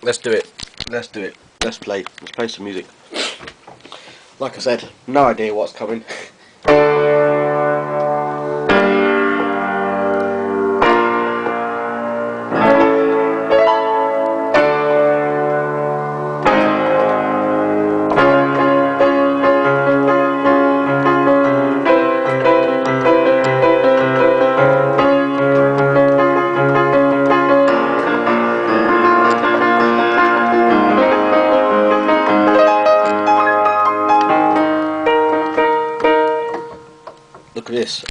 Let's do it. Let's do it. Let's play some music. Like I said, no idea what's coming. Look at this.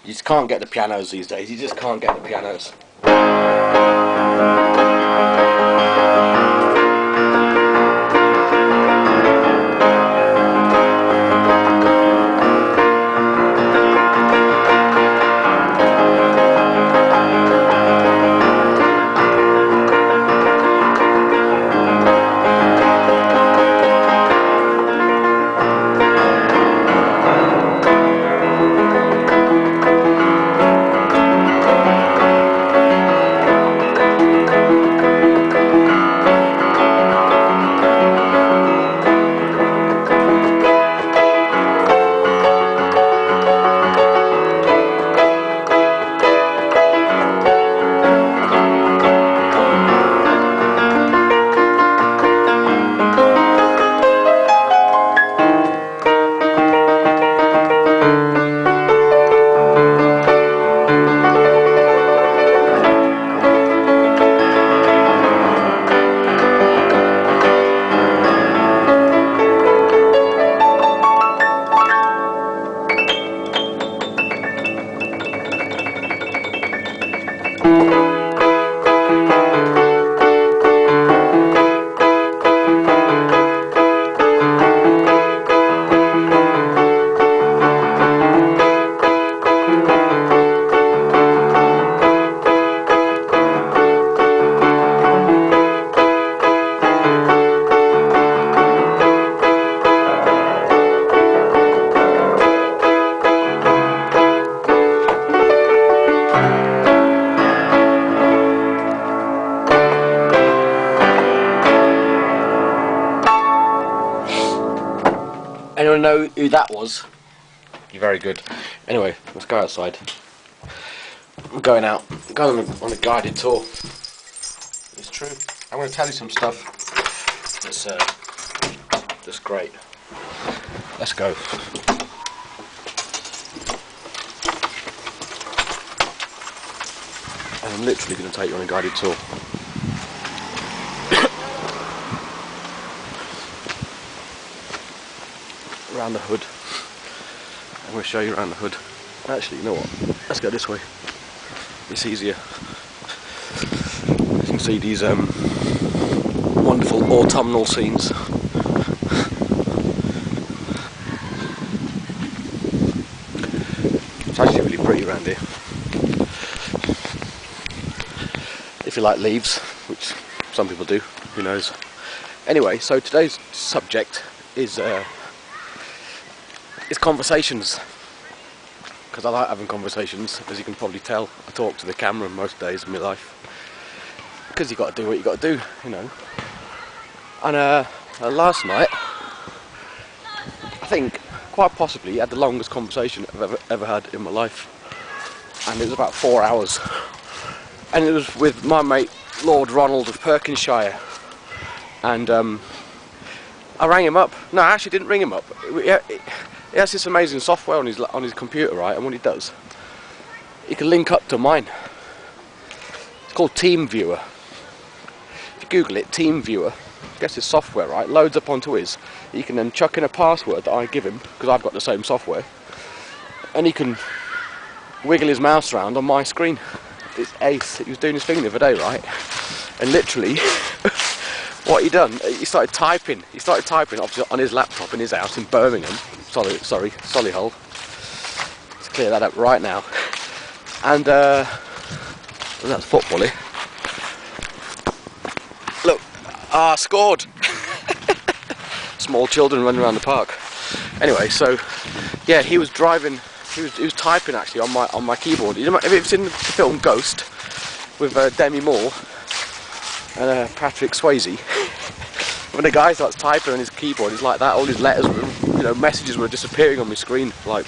You just can't get the pianos these days. You just can't get the pianos. Anyone know who that was? You're very good. Anyway, let's go outside. I'm going out. I'm going on a guided tour. It's true. I'm going to tell you some stuff that's great. Let's go. And I'm literally going to take you on a guided tour. Around the hood. I'm going to show you around the hood. Actually, you know what? Let's go this way. It's easier. You can see these wonderful autumnal scenes. It's actually really pretty around here. If you like leaves, which some people do, who knows. Anyway, so today's subject is conversations, because I like having conversations. As you can probably tell, I talk to the camera most days of my life, because you got to do what you got to do, you know. And last night, I think quite possibly had the longest conversation I've ever had in my life, and it was about 4 hours, and it was with my mate Lord Ronald of Perkinshire. And I rang him up. No, I actually didn't ring him up. He has this amazing software on his computer, right? And what he does, he can link up to mine. It's called TeamViewer. If you Google it, TeamViewer, gets his software, right? Loads up onto his. He can then chuck in a password that I give him, because I've got the same software, and he can wiggle his mouse around on my screen. It's ace. He was doing his thing the other day, right? And literally, what he done? He started typing. Obviously on his laptop in his house in Birmingham. Solihull. Let's clear that up right now. And that's football, eh? Look, scored. Small children running around the park. Anyway, so Yeah, he was driving. He was typing actually on my keyboard. You know, have you ever seen the film Ghost with Demi Moore and Patrick Swayze? When the guy starts typing on his keyboard, it's like that. All his letters, messages were disappearing on my screen, like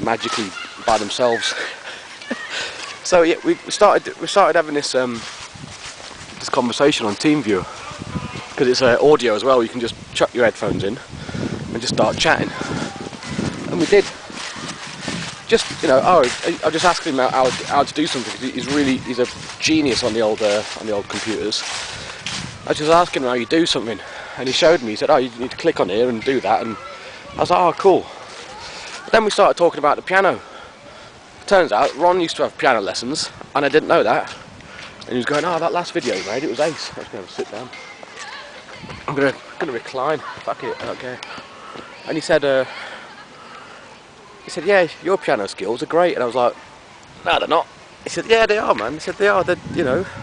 magically by themselves. So yeah, we started having this this conversation on TeamViewer, because it's audio as well. You can just chuck your headphones in and just start chatting, and we did. Just I just asked him how to do something, because he's a genius on the old computers. I just asked him how you do something, and he showed me. He said, "Oh, you need to click on here and do that," and I was like, "Oh, cool." But then we started talking about the piano. Turns out Ron used to have piano lessons, and I didn't know that. And he was going, "Oh, that last video you made, it was ace." I was going to sit down. I'm gonna recline. Fuck it, I don't care. And he said, "Yeah, your piano skills are great." And I was like, "No, they're not." He said, "Yeah, they are, man." He said, "They are. I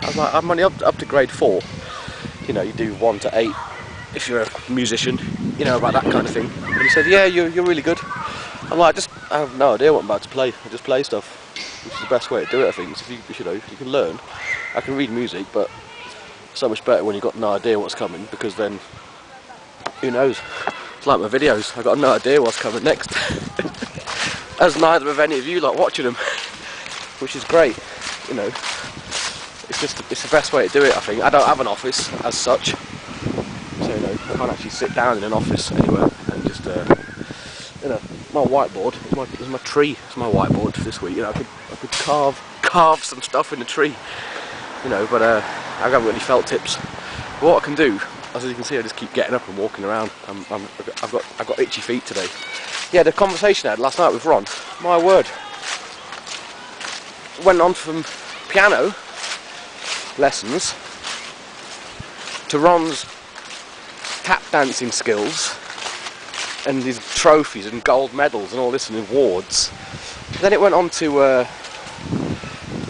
was like, "I'm only up to grade 4. You do 1 to 8 if you're a musician, about that kind of thing." And he said, "Yeah, you're really good." I'm like, I have no idea what I'm about to play. I just play stuff, which is the best way to do it, I think. So if you can learn. I can read music, but so much better when you've got no idea what's coming, because then, who knows? It's like my videos. I've got no idea what's coming next. As neither of any of you like watching them, which is great. It's the best way to do it, I think. I don't have an office as such, so I can't actually sit down in an office anywhere and just my whiteboard is my tree. It's my whiteboard this week. I could carve some stuff in the tree, but I haven't got any felt tips. But what I can do, as you can see, I just keep getting up and walking around. I've got itchy feet today. Yeah, the conversation I had last night with Ron, my word, went on from piano lessons to Ron's tap dancing skills and his trophies and gold medals and all this and awards. Then it went on to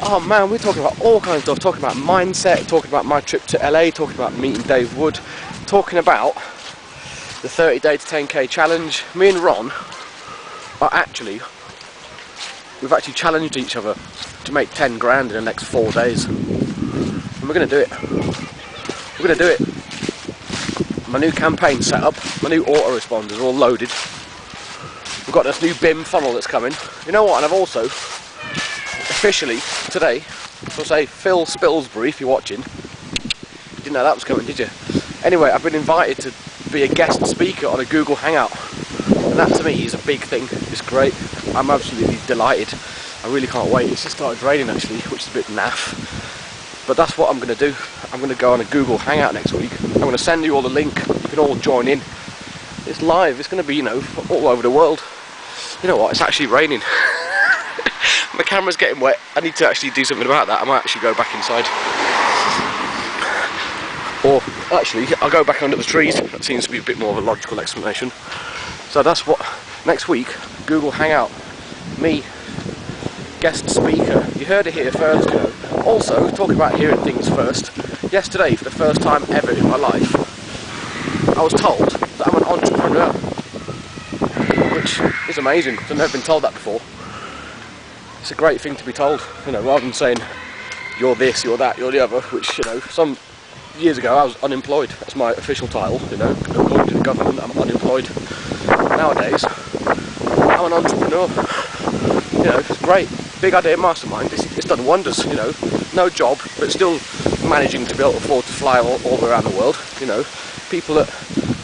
oh man, we're talking about all kinds of stuff, talking about mindset, talking about my trip to LA, talking about meeting Dave Wood, talking about the 30-day to 10k challenge. Me and Ron we've actually challenged each other to make 10 grand in the next 4 days. And we're going to do it. We're going to do it. My new campaign set up, my new autoresponders are all loaded. We've got this new BIM funnel that's coming. You know what, and I've also, officially, today, I'll say Phil Spilsbury, if you're watching, you didn't know that was coming, did you? Anyway, I've been invited to be a guest speaker on a Google Hangout. And that to me is a big thing. It's great. I'm absolutely delighted. I really can't wait. It's just started raining actually, which is a bit naff. But that's what I'm going to do. I'm going to go on a Google Hangout next week. I'm going to send you all the link. You can all join in. It's live. It's going to be, all over the world. You know what? It's actually raining. My camera's getting wet. I need to actually do something about that. I might actually go back inside. Or actually, I'll go back under the trees. That seems to be a bit more of a logical explanation. So that's what, next week, Google Hangout, me, guest speaker. You heard it here first, Also, talking about hearing things first, yesterday, for the first time ever in my life, I was told that I'm an entrepreneur, which is amazing, because I've never been told that before. It's a great thing to be told, rather than saying, you're this, you're that, you're the other, which, some years ago I was unemployed. That's my official title, according to the government, I'm unemployed. Nowadays, I'm an entrepreneur. It's great. Big Idea Mastermind. It's done wonders. No job, but still managing to be able to afford to fly all around the world. People that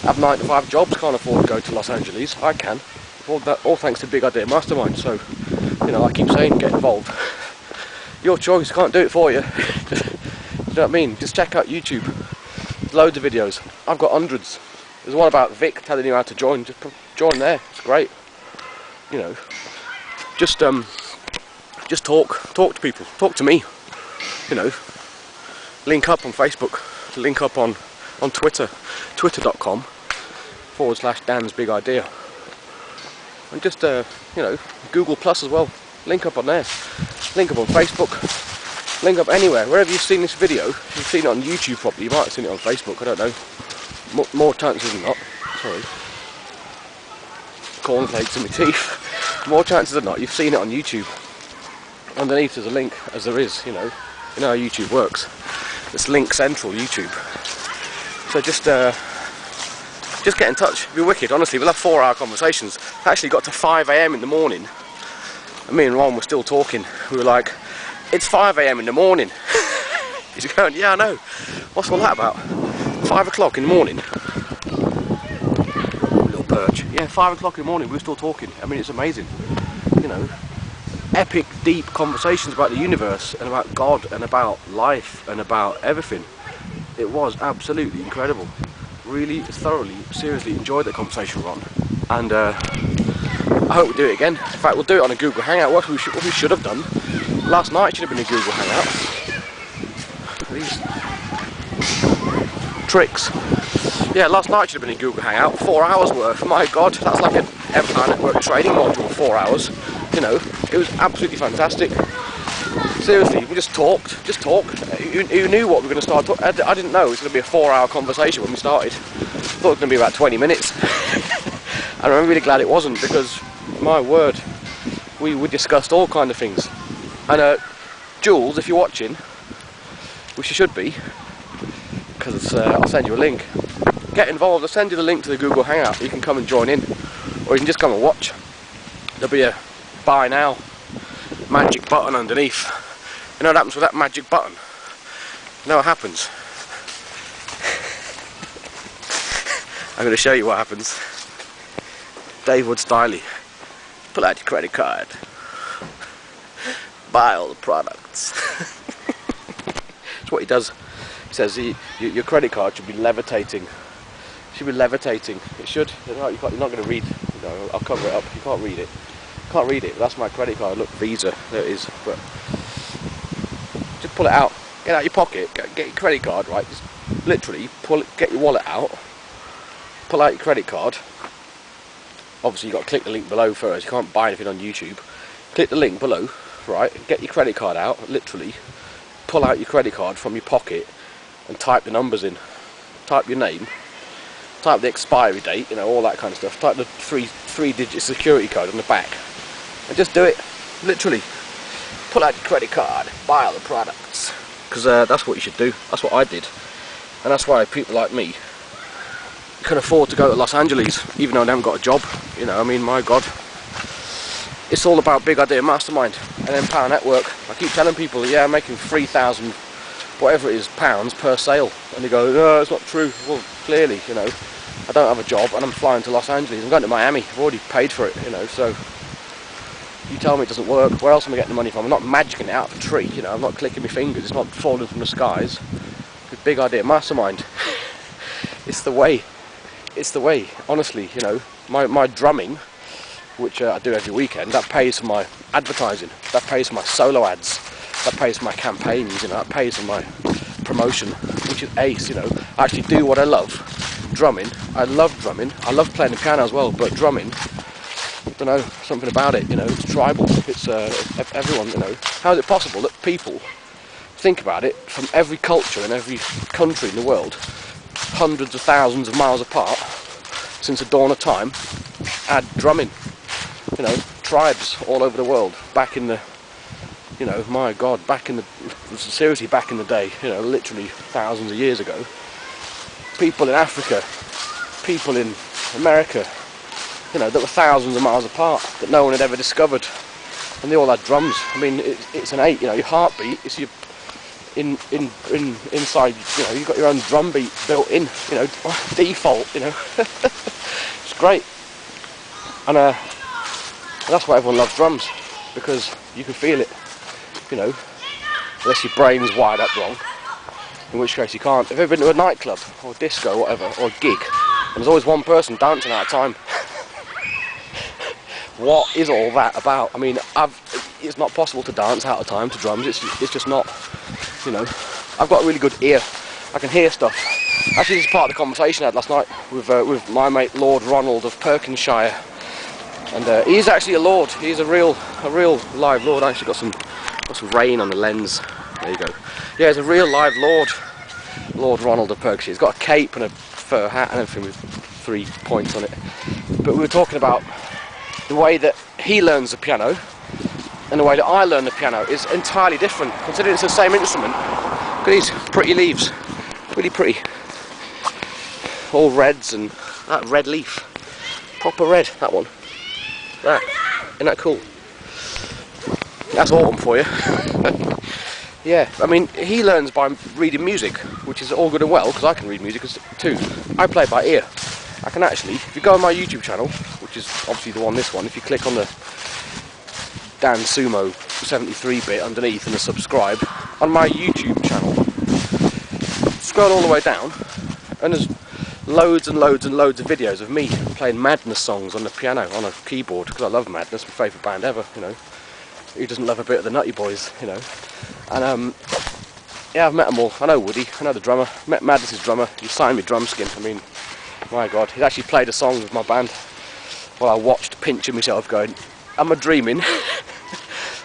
have 9 to 5 jobs can't afford to go to Los Angeles. I can. All thanks to Big Idea Mastermind. So, I keep saying, get involved. Your choice. Can't do it for you. You know what I mean? Just check out YouTube. There's loads of videos. I've got hundreds. There's one about Vic telling you how to join. Just join there. It's great. Just talk to people. Talk to me. Link up on Facebook. Link up on Twitter. Twitter.com/Dan's Big Idea. And just Google Plus as well. Link up on there. Link up on Facebook. Link up anywhere. Wherever you've seen this video. If you've seen it on YouTube probably, you might have seen it on Facebook. I don't know. More chances than not. Sorry. cornflakes in my teeth. More chances than not, you've seen it on YouTube. Underneath there's a link, as there is, you know how YouTube works. It's link central YouTube. So just get in touch. It'll be wicked, honestly. We'll have 4-hour conversations. I actually got to 5 AM in the morning, and me and Ron were still talking. We were like, it's 5 AM in the morning. He's going, yeah, I know. What's all that about? 5 o'clock in the morning. Little perch. Yeah, 5 o'clock in the morning, we were still talking. I mean, it's amazing. You know, epic, deep conversations about the universe, and about God, and about life, and about everything. It was absolutely incredible. Really, thoroughly, seriously enjoyed that conversation, Ron. And I hope we do it again. In fact, we'll do it on a Google Hangout. What we should have done last night should have been a Google Hangout. These tricks. Yeah, last night should have been a Google Hangout. 4 hours worth. My God, that's like an Empire Network training module. 4 hours. You know, it was absolutely fantastic. Seriously, we just talked. Who knew what we were going to start talking? I didn't know it was going to be a 4-hour conversation when we started. I thought it was going to be about 20 minutes. And I'm really glad it wasn't, because, my word, we discussed all kind of things. And Jules, if you're watching, which you should be, because I'll send you a link. Get involved. I'll send you the link to the Google Hangout. You can come and join in, or you can just come and watch. There'll be a buy now magic button underneath. You know what happens with that magic button? You know what happens? I'm going to show you what happens. Dave Wood Stiley, pull out your credit card, buy all the products. That's what he does. He says your credit card should be levitating. It should be levitating. It should. You're not going to read. You know, I'll cover it up. You can't read it. Can't read it. But that's my credit card. Look, Visa. There it is. But just pull it out. Get out your pocket. Get your credit card. Right. Just literally get your wallet out. Pull out your credit card. Obviously, you've got to click the link below first. You can't buy anything on YouTube. Click the link below. Right. Get your credit card out. Literally, pull out your credit card from your pocket and type the numbers in. Type your name. Type the expiry date. You know, all that kind of stuff. Type the three-digit security code on the back. And just do it. Literally, pull out your credit card, buy all the products, because that's what you should do. That's what I did, and that's why people like me can afford to go to Los Angeles, even though they haven't got a job. You know, I mean, my God, it's all about Big Idea Mastermind and Empire Network. I keep telling people, yeah, I'm making 3,000, whatever it is, pounds per sale, and they go, no, it's not true. Well, clearly, you know, I don't have a job, and I'm flying to Los Angeles. I'm going to Miami. I've already paid for it, you know, so. You tell me it doesn't work, where else am I getting the money from? I'm not magicking it out of a tree, you know, I'm not clicking my fingers, it's not falling from the skies. It's Big Idea Mastermind. It's the way, honestly, you know, my drumming, which I do every weekend, that pays for my advertising, that pays for my solo ads, that pays for my campaigns, you know, that pays for my promotion, which is ace, you know. I actually do what I love, drumming. I love drumming, I love playing the piano as well, but drumming, I don't know, something about it, you know, it's tribal, it's everyone, you know. How is it possible that people, think about it, from every culture and every country in the world, hundreds of thousands of miles apart, since the dawn of time, had drumming, you know, tribes all over the world, back in the, you know, my God, seriously back in the day, you know, literally thousands of years ago, people in Africa, people in America, you know, that were thousands of miles apart, that no one had ever discovered, and they all had drums. I mean, it's innate, you know, your heartbeat is your inside, you know, you've got your own drum beat built in, you know, default, you know. It's great, and that's why everyone loves drums, because you can feel it, you know, unless your brain's wired up wrong, in which case you can't. Have you ever been to a nightclub or disco or whatever, or a gig, and there's always one person dancing at a time? What is all that about? I mean, it's not possible to dance out of time to drums. It's just not, you know. I've got a really good ear. I can hear stuff. Actually, this is part of the conversation I had last night with my mate Lord Ronald of Perkinshire, and he's actually a lord. He's a real live lord. I actually got some rain on the lens. There you go. Yeah, he's a real live lord, Lord Ronald of Perkinshire. He's got a cape and a fur hat and everything with 3 points on it. But we were talking about the way that he learns the piano and the way that I learn the piano is entirely different, considering it's the same instrument. Look at these pretty leaves, really pretty. All reds, and that red leaf, proper red, that one. That, isn't that cool? That's autumn for you. Yeah, I mean, he learns by reading music, which is all good and well, because I can read music too. I play by ear. I can actually, if you go on my YouTube channel, which is obviously this one, if you click on the Dan Sumo 73 bit underneath and the subscribe, on my YouTube channel, scroll all the way down, and there's loads and loads and loads of videos of me playing Madness songs on the piano, on a keyboard, because I love Madness, my favourite band ever, you know. Who doesn't love a bit of the Nutty Boys, you know. And yeah, I've met them all. I know Woody, I know the drummer, met Madness's drummer, he signed me drum skin. I mean, my God, he's actually played a song with my band while I watched, pinching myself going, am I dreaming?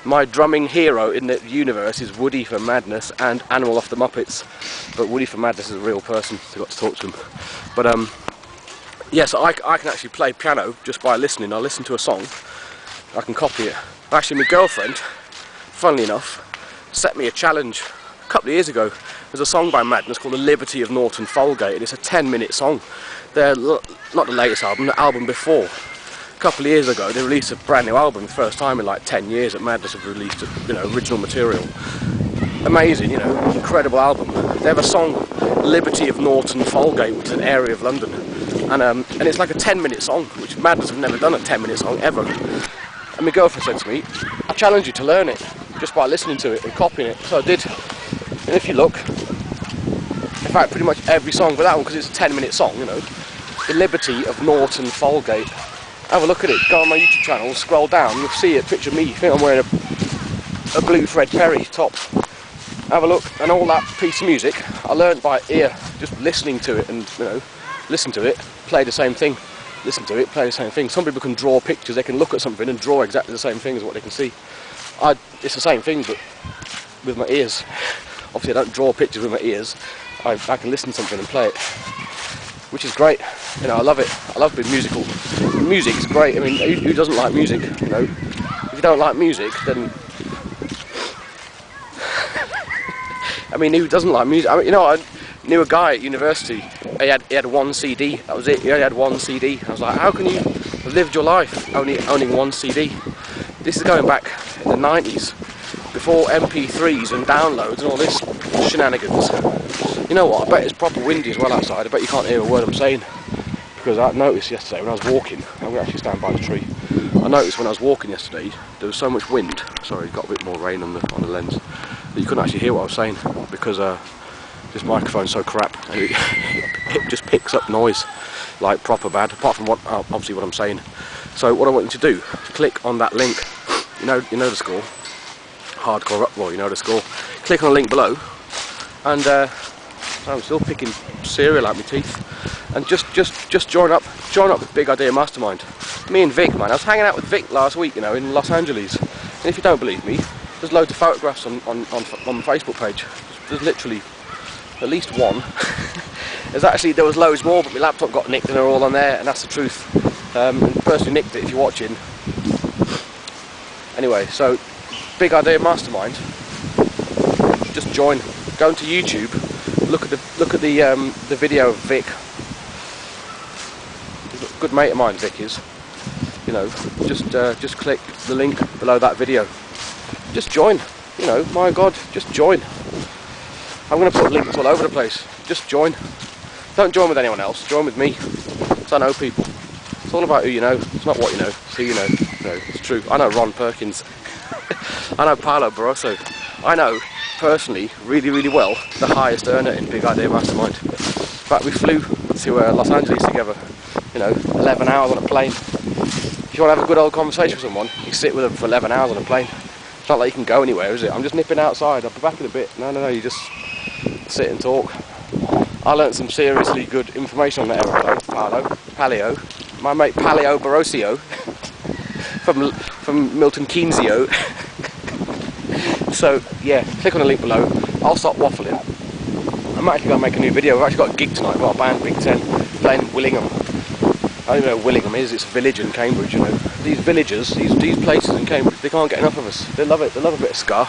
My drumming hero in the universe is Woody for Madness and Animal off the Muppets, but Woody for Madness is a real person, so I got to talk to him. But yeah, so I can actually play piano just by listening. I listen to a song, I can copy it. Actually, my girlfriend, funnily enough, set me a challenge a couple of years ago. There's a song by Madness called The Liberty of Norton Folgate, and it's a 10-minute song. They're not the latest album, the album before. A couple of years ago, they released a brand new album, the first time in like 10 years that Madness have released, you know, original material. Amazing, you know, incredible album. They have a song, Liberty of Norton Folgate, which is an area of London, and it's like a 10-minute song, which Madness have never done a 10-minute song ever. And my girlfriend said to me, I challenge you to learn it just by listening to it and copying it. So I did. And if you look, in fact, pretty much every song but that one, because it's a 10-minute song, you know, The Liberty of Norton Folgate. Have a look at it, go on my YouTube channel, scroll down, you'll see it, picture me, I think I'm wearing a blue Fred Perry top. Have a look, and all that piece of music, I learned by ear, just listening to it, and, you know, listen to it, play the same thing. Listen to it, play the same thing. Some people can draw pictures, they can look at something and draw exactly the same thing as what they can see. It's the same thing, but with my ears. Obviously I don't draw pictures with my ears, I can listen to something and play it, which is great. You know, I love it. I love being musical. Music is great. I mean, who doesn't like music, you know? If you don't like music, then... I mean, who doesn't like music? I mean, you know, I knew a guy at university, he had one CD, that was it, he only had one CD. I was like, how can you have lived your life owning one CD? This is going back in the 90s, before MP3s and downloads and all this shenanigans. You know what, I bet it's proper windy as well outside, I bet you can't hear a word I'm saying, because I noticed yesterday when I was walking, I'm going to actually stand by the tree, I noticed when I was walking yesterday, there was so much wind, sorry, got a bit more rain on the lens, that you couldn't actually hear what I was saying, because this microphone's so crap, and it just picks up noise like proper bad, apart from obviously what I'm saying. So what I want you to do is click on that link, you know the score, hardcore uproar, you know the score. Click on the link below, and I'm still picking cereal out my teeth, and just join up with Big Idea Mastermind. Me and Vic, man, I was hanging out with Vic last week, you know, in Los Angeles, and if you don't believe me, there's loads of photographs on my Facebook page. There's literally at least one. There was loads more, but my laptop got nicked and they're all on there, and that's the truth. And the person who nicked it, if you're watching. Anyway, so Big Idea Mastermind. Just join. Go into YouTube. Look at the video of Vic. He's a good mate of mine, Vic is. You know, just click the link below that video. Just join. You know, my God, just join. I'm going to put links all over the place. Just join. Don't join with anyone else. Join with me. Because I know people. It's all about who you know. It's not what you know. It's who you know. No, it's true. I know Ron Perkins. I know Paolo Barroso. I know, personally, really, really well, the highest earner in Big Idea Mastermind. In fact, we flew to Los Angeles together. You know, 11 hours on a plane. If you want to have a good old conversation with someone, you sit with them for 11 hours on a plane. It's not like you can go anywhere, is it? I'm just nipping outside. I'll be back in a bit. No, you just sit and talk. I learnt some seriously good information on the aeroplane. Paleo. My mate Paleo Barroso from Milton Keynesio. So yeah, click on the link below. I'll stop waffling. I'm actually going to make a new video. We've actually got a gig tonight. We've got a band, Big Ten, playing in Willingham. I don't know where Willingham is, it's a village in Cambridge, you know. These villagers, these places in Cambridge, they can't get enough of us. They love it, they love a bit of ska.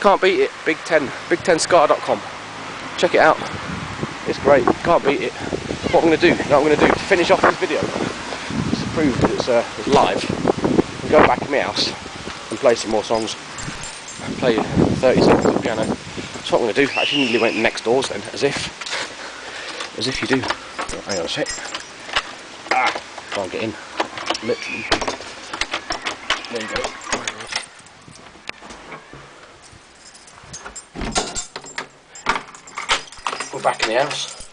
Can't beat it, Big10ska.com. Check it out. It's great, can't beat it. What I'm going to do, to finish off this video, just to prove that it's live, and go back to my house and play some more songs. Play 30 seconds of piano. That's what I'm going to do. Actually nearly went next doors then, as if you do. Oh, hang on a sec. Can't get in. Literally. There you go. We're back in the house.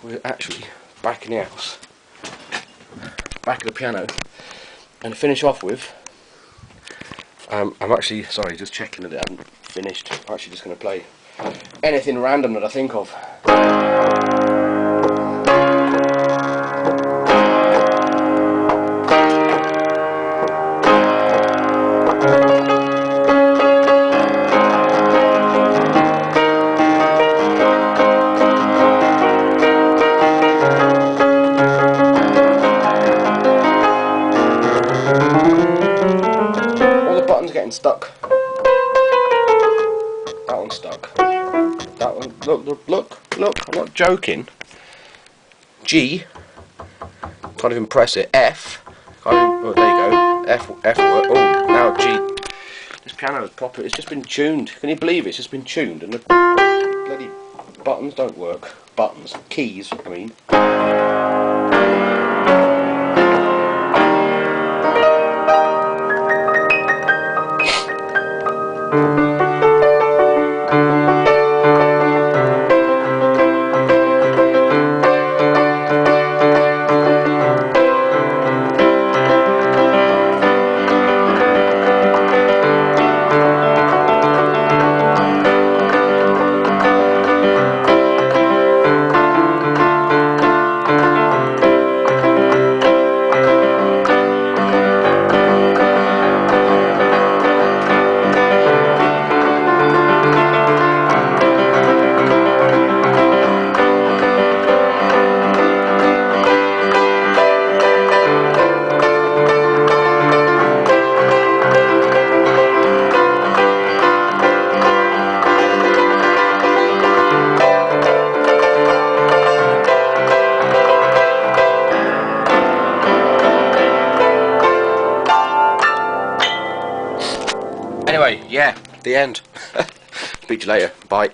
We're actually back in the house. Back at the piano. And to finish off with, I'm actually, sorry, just checking that it hasn't finished. I'm actually just going to play anything random that I think of. Getting stuck. That one's stuck. That one, look, I'm not joking. G, can't even press it. F, can't even, oh, there you go. F work. Oh, now G. This piano is proper, it's just been tuned. Can you believe it? It's just been tuned and the bloody buttons don't work. Buttons, keys, I mean. Anyway, yeah, the end. Speak to you later. Bye.